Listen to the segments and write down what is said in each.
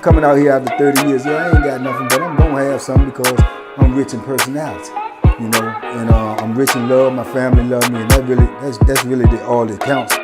coming out here after 30 years. Yeah, I ain't got nothing, but I'm gonna have something because I'm rich in personality, you know, and I'm rich in love. My family love me, and that's really all that counts.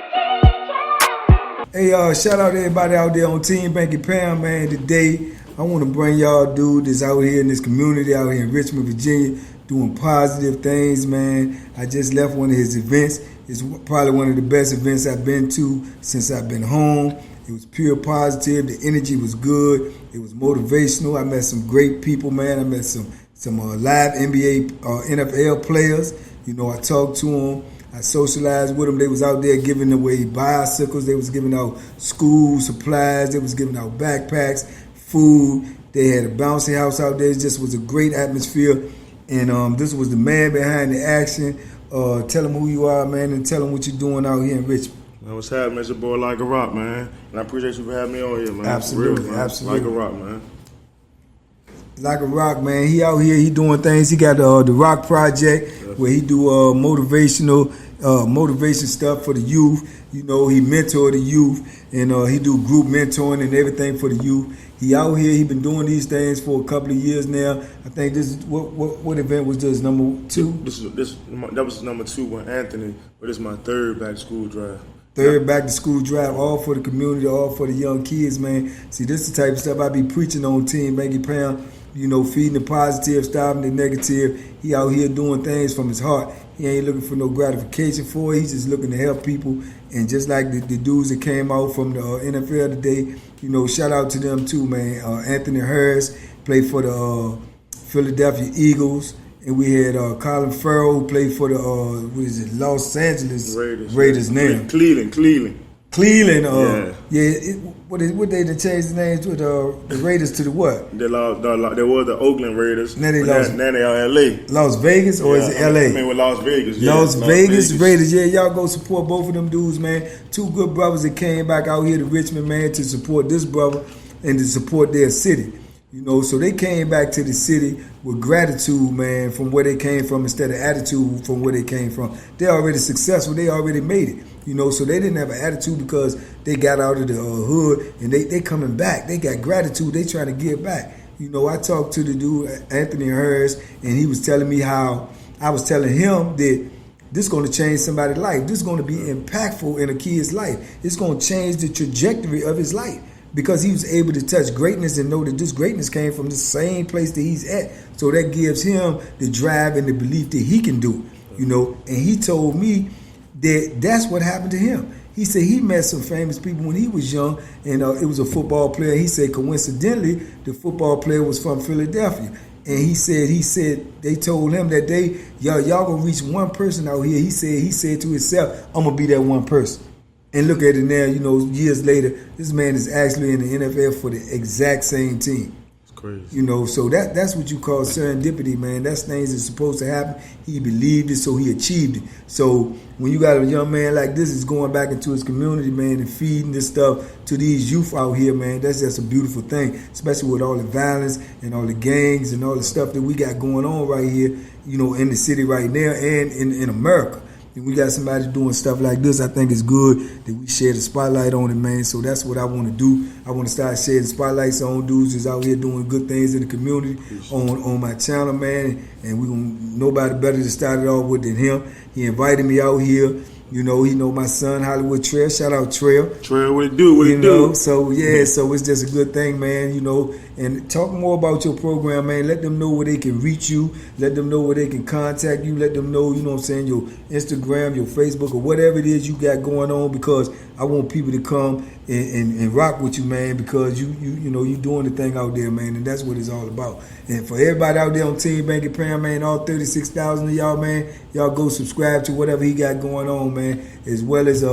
Hey, shout out to everybody out there on Team Banky Pam, man. Today, I want to bring y'all dude that's out here in this community out here in Richmond, Virginia, doing positive things, man. I just left one of his events. It's probably one of the best events I've been to since I've been home. It was pure positive. The energy was good. It was motivational. I met some great people, man. I met some live NBA, NFL players. You know, I talked to them. I socialized with them. They was out there giving away bicycles. They was giving out school supplies. They was giving out backpacks, food. They had a bouncy house out there. It just was a great atmosphere. And this was the man behind the action. Tell them who you are, man, and tell them what you're doing out here in Richmond. Man, what's happening? It's your boy Like a Rock, man. And I appreciate you for having me on here, man. Absolutely, real, man. absolutely. Like a Rock, man. Like a Rock, man. He out here, he doing things. He got the Rock Project, where he do motivation stuff for the youth. You know, he mentor the youth, and he do group mentoring and everything for the youth. He out here, he been doing these things for a couple of years now. I think this is what event was this, number 2? That was number 2 with Anthony, but it's my third back to school drive. Third back to school drive, all for the community, all for the young kids, man. See, this is the type of stuff I be preaching on Team Banky Pound. You know, feeding the positive, stopping the negative. He out here doing things from his heart. He ain't looking for no gratification for it. He's just looking to help people. And just like the dudes that came out from the NFL today, you know, shout out to them too, man. Anthony Harris played for the Philadelphia Eagles. And we had Colin Farrell, who played for the Los Angeles Raiders now. Cleveland. What they changed the names with the Raiders to the what? They were the Oakland Raiders. Now they lost. Now they are LA. Las Vegas or is it LA? I mean with Las Vegas. Yeah, Las Vegas Raiders. Yeah, y'all go support both of them dudes, man. 2 good brothers that came back out here to Richmond, man, to support this brother and to support their city. You know, so they came back to the city with gratitude, man, from where they came from instead of attitude from where they came from. They're already successful. They already made it. You know, so they didn't have an attitude because they got out of the hood and they coming back. They got gratitude. They trying to give back. You know, I talked to the dude, Anthony Harris, and he was telling me how I was telling him that this is going to change somebody's life. This is going to be impactful in a kid's life. It's going to change the trajectory of his life. Because he was able to touch greatness and know that this greatness came from the same place that he's at. So that gives him the drive and the belief that he can do it, you know. And he told me that that's what happened to him. He said he met some famous people when he was young, and it was a football player. He said coincidentally, the football player was from Philadelphia. And he said they told him that y'all gonna reach one person out here. He said to himself, I'm gonna be that one person. And look at it now, you know, years later, this man is actually in the NFL for the exact same team. It's crazy. You know, so that's what you call serendipity, man. That's things that's supposed to happen. He believed it, so he achieved it. So when you got a young man like this, is going back into his community, man, and feeding this stuff to these youth out here, man, that's just a beautiful thing, especially with all the violence and all the gangs and all the stuff that we got going on right here, you know, in the city right now and in America. And we got somebody doing stuff like this. I think it's good that we share the spotlight on it, man. So that's what I want to do. I want to start sharing spotlights on dudes that's out here doing good things in the community on my channel, man. And nobody better to start it off with than him. He invited me out here. You know, he know my son, Hollywood Trail. Shout out Trail. Trail, what it do? What it do? So, yeah, so it's just a good thing, man, you know. And talk more about your program, man. Let them know where they can reach you. Let them know where they can contact you. Let them know, you know what I'm saying, your Instagram, your Facebook, or whatever it is you got going on, because I want people to come and rock with you, man, because you know, you doing the thing out there, man, and that's what it's all about. And for everybody out there on Team Banky Pam, man, all 36,000 of y'all, man, y'all go subscribe to whatever he got going on, man, as well as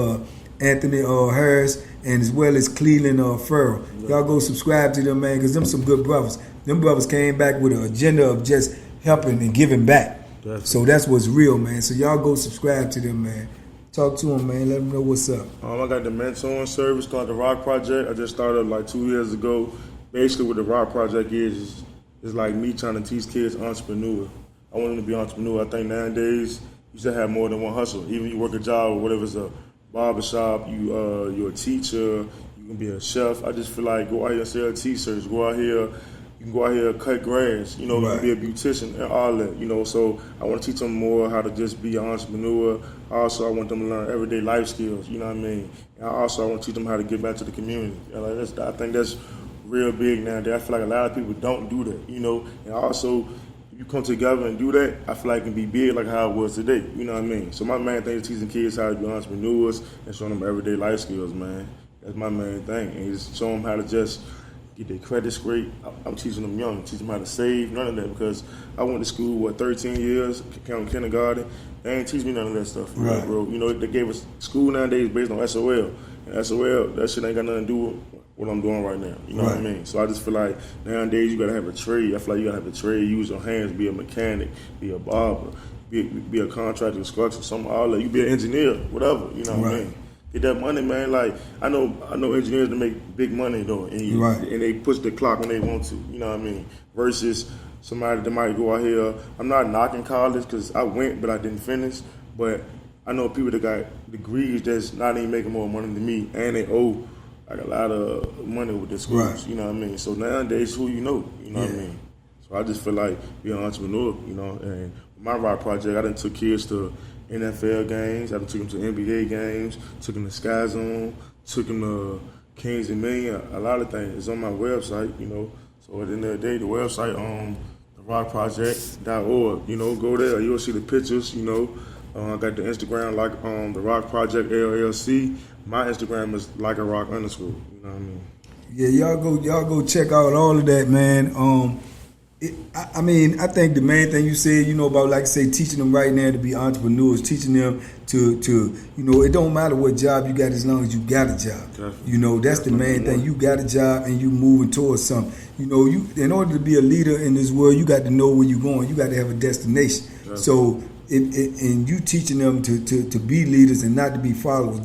Anthony Harris and as well as Cleveland Farrell. Y'all go subscribe to them, man, because them some good brothers. Them brothers came back with an agenda of just helping and giving back. Definitely. So that's what's real, man. So y'all go subscribe to them, man. Talk to them, man. Let them know what's up. I got the mentoring service called the Rock Project. I just started like 2 years ago. Basically, what the Rock Project is like me trying to teach kids entrepreneur. I want them to be entrepreneur. I think nowadays you should have more than one hustle. Even you work a job or whatever, it's a barbershop, you're a teacher, You can be a chef. I just feel like go out here and sell T-shirts. Go out here. You can go out here and cut grass. You know, you can be a beautician and all that. You know, so I want to teach them more how to just be an entrepreneur. Also, I want them to learn everyday life skills. You know what I mean? And I want to teach them how to give back to the community. And I think that's real big nowadays. I feel like a lot of people don't do that. You know, and also if you come together and do that, I feel like it can be big like how it was today. You know what I mean? So my main thing is teaching kids how to be entrepreneurs and showing them everyday life skills, man. That's my main thing. And just show them how to just get their credit straight. I'm teaching them young, teaching them how to save, none of that, because I went to school, 13 years, counting kindergarten. They ain't teach me none of that stuff, right, bro. You know, they gave us school nowadays based on SOL. And SOL, that shit ain't got nothing to do with what I'm doing right now. You know what I mean? So I just feel like nowadays you gotta have a trade. I feel like you gotta have a trade, use your hands, be a mechanic, be a barber, be a contractor, construction, something, all that. You be an engineer, whatever, you know what I mean? Get that money, man. Like I know engineers that make big money though, and they push the clock when they want to. You know what I mean? Versus somebody that might go out here. I'm not knocking college because I went, but I didn't finish. But I know people that got degrees that's not even making more money than me, and they owe like a lot of money with the schools. You know what I mean? So nowadays, who you know what I mean? So I just feel like being an entrepreneur, you know. And my Rock Project, I done took kids to NFL games, I took them to NBA games, took them to Sky Zone, took them to Kings and Million, a lot of things. It's on my website, you know. So at the end of the day, the website, TheRockProject.org, you know, go there, you'll see the pictures, you know. I got the Instagram, like The Rock Project LLC. My Instagram is like a rock _, you know what I mean? Yeah, y'all go check out all of that, man. I think the main thing you said, you know, about, like I say, teaching them right now to be entrepreneurs, teaching them to you know, it don't matter what job you got as long as you got a job. Definitely. You know, that's the main thing. You got a job and you moving towards something. You know, in order to be a leader in this world, you got to know where you're going. You got to have a destination. Definitely. So, and you teaching them to be leaders and not to be followers.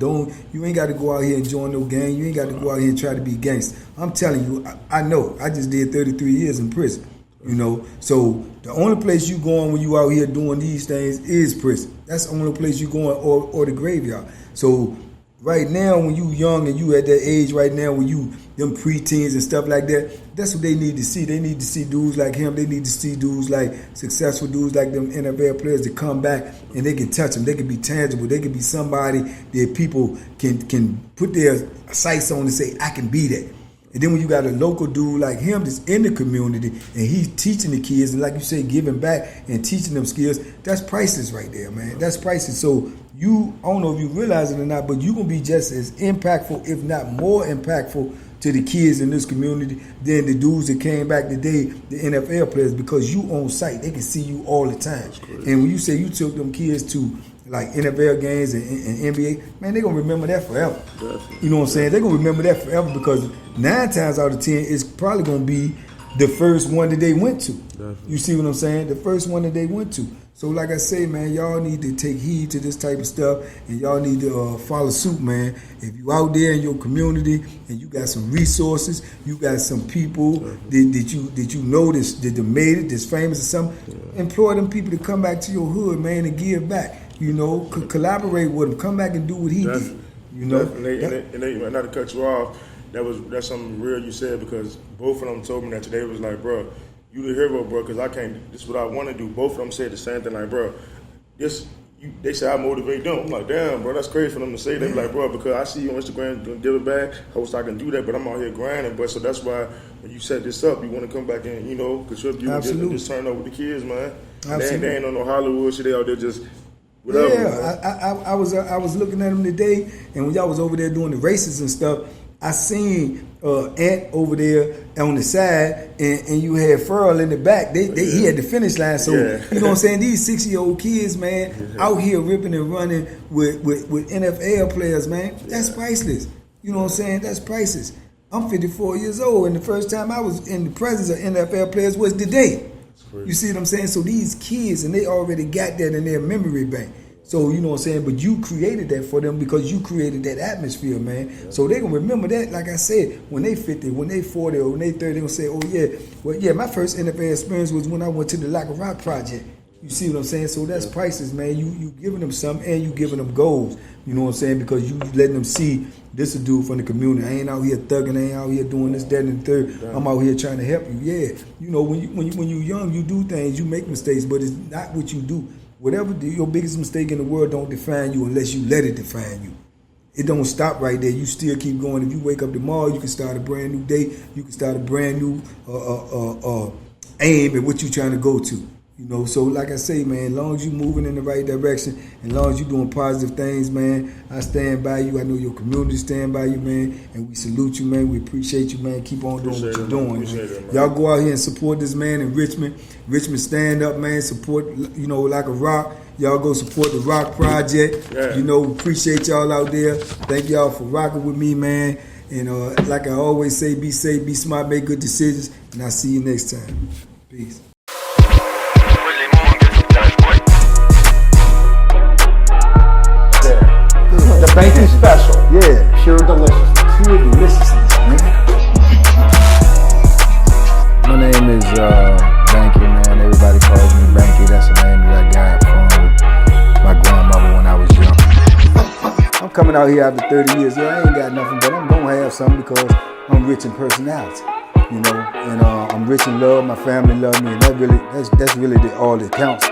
You ain't got to go out here and join no gang. You ain't got to go out here and try to be gangster. I'm telling you, I know. I just did 33 years in prison. You know, so the only place you going when you out here doing these things is prison. That's the only place you going, or the graveyard. So right now, when you young and you at that age right now, when you them preteens and stuff like that, that's what they need to see. They need to see dudes like him. They need to see dudes like successful dudes like them NFL players that come back and they can touch them. They can be tangible. They can be somebody that people can put their sights on and say, I can be that. And then when you got a local dude like him that's in the community and he's teaching the kids and, like you say, giving back and teaching them skills, that's priceless right there, man. That's priceless. So I don't know if you realize it or not, but you're going to be just as impactful, if not more impactful, to the kids in this community than the dudes that came back today, the NFL players, because you on site. They can see you all the time. And when you say you took them kids to like NFL games and NBA, man, they're going to remember that forever. Definitely. You know what I'm saying? They're going to remember that forever because 9 times out of 10, it's probably going to be the first one that they went to. Definitely. You see what I'm saying? The first one that they went to. So like I say, man, y'all need to take heed to this type of stuff and y'all need to follow suit, man. If you out there in your community and you got some resources, you got some people that you know that made it, that's famous or something, employ them people to come back to your hood, man, and give back. You know, collaborate with him. Come back and do what he did. You know, and they not to cut you off. That's something real you said, because both of them told me that today. Was like, bro, you the hero, bro, because I can't. This is what I want to do. Both of them said the same thing. Like, bro, they say I motivate them. I'm like, damn, bro, that's crazy for them to say. They be like, bro, because I see you on Instagram doing giving back. I wish I can do that, but I'm out here grinding. But so that's why when you set this up, you want to come back and, you know, contribute and just turn over the kids, man. They ain't on no Hollywood shit. They out there just. Whatever, yeah, I was looking at them today, and when y'all was over there doing the races and stuff, I seen Ant over there on the side, and you had Furl in the back. He had the finish line, so you know what I'm saying. These 6-year-old kids, man, out here ripping and running with NFL players, man. That's priceless. You know what I'm saying? That's priceless. I'm 54 years old, and the first time I was in the presence of NFL players was today. You see what I'm saying? So these kids, and they already got that in their memory bank. So, you know what I'm saying? But you created that for them because you created that atmosphere, man. Yeah. So they going to remember that, like I said, when they 50, when they 40, or when they 30, they're going to say, oh, yeah, well, yeah, my first NFL experience was when I went to the Rock Project. You see what I'm saying? So that's priceless, man. You giving them something and you giving them goals. You know what I'm saying? Because you letting them see this a dude from the community. I ain't out here thugging. I ain't out here doing this, that, and the third. I'm out here trying to help you. Yeah. You know, when you young, you do things, you make mistakes, but it's not what you do. Whatever your biggest mistake in the world don't define you unless you let it define you. It don't stop right there. You still keep going. If you wake up tomorrow, you can start a brand new day. You can start a brand new aim at what you're trying to go to. You know, so like I say, man, as long as you moving in the right direction, as long as you doing positive things, man, I stand by you. I know your community stand by you, man, and we salute you, man. We appreciate you, man. Keep on doing what you're doing, man. Y'all go out here and support this man in Richmond. Richmond, stand up, man. Support, you know, like a rock. Y'all go support the Rock Project. Yeah. You know, appreciate y'all out there. Thank y'all for rocking with me, man. And like I always say, be safe, be smart, make good decisions, and I'll see you next time. Peace. The Banky special. Yeah. Pure deliciousness. Pure deliciousness, man. My name is Banky, man. Everybody calls me Banky. That's the name that I got from my grandmother when I was young. I'm coming out here after 30 years. Yeah, I ain't got nothing, but I'm gonna have something because I'm rich in personality, you know, and I'm rich in love. My family love me, and that's really all that counts.